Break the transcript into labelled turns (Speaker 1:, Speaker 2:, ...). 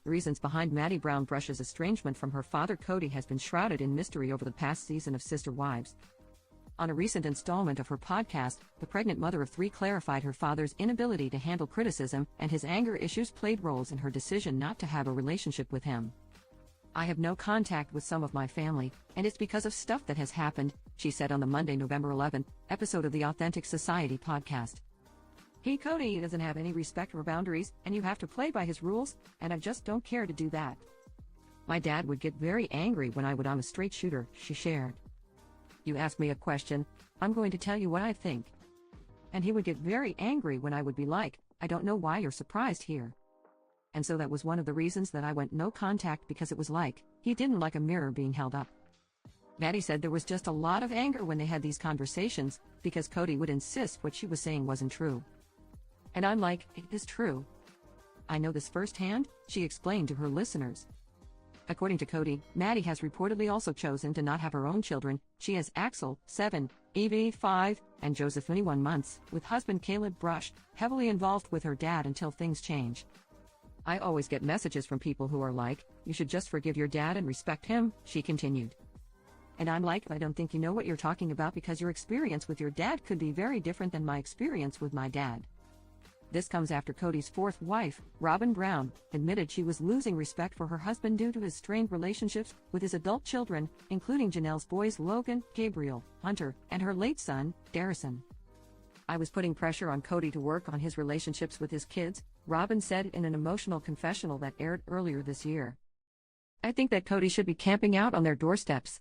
Speaker 1: The reasons behind Maddie Brown Brush's estrangement from her father Kody has been shrouded in mystery over the past season of Sister Wives. On a recent installment of her podcast, the pregnant mother of three clarified her father's inability to handle criticism and his anger issues played roles in her decision not to have a relationship with him. "I have no contact with some of my family, and it's because of stuff that has happened," she said on the Monday, November 11th, episode of the Authentic Society podcast. Kody doesn't have any respect for boundaries, and you have to play by his rules, and I just don't care to do that. My dad would get very angry when I'm a straight shooter, she shared. You ask me a question, I'm going to tell you what I think. And he would get very angry when I would be like, I don't know why you're surprised here. And so that was one of the reasons that I went no contact, because it was like, he didn't like a mirror being held up. Maddie said there was just a lot of anger when they had these conversations, because Kody would insist what she was saying wasn't true. And I'm like, it is true. I know this firsthand, she explained to her listeners. According to Kody, Maddie has reportedly also chosen to not have her own children. She has Axel, 7, Evie, 5, and Joseph, 21 months, with husband Caleb Brush, heavily involved with her dad until things change. I always get messages from people who are like, you should just forgive your dad and respect him, she continued. And I'm like, I don't think you know what you're talking about, because your experience with your dad could be very different than my experience with my dad. This comes after Kody's fourth wife, Robin Brown, admitted she was losing respect for her husband due to his strained relationships with his adult children, including Janelle's boys Logan, Gabriel, Hunter, and her late son, Darrison. I was putting pressure on Kody to work on his relationships with his kids, Robin said in an emotional confessional that aired earlier this year. I think that Kody should be camping out on their doorsteps.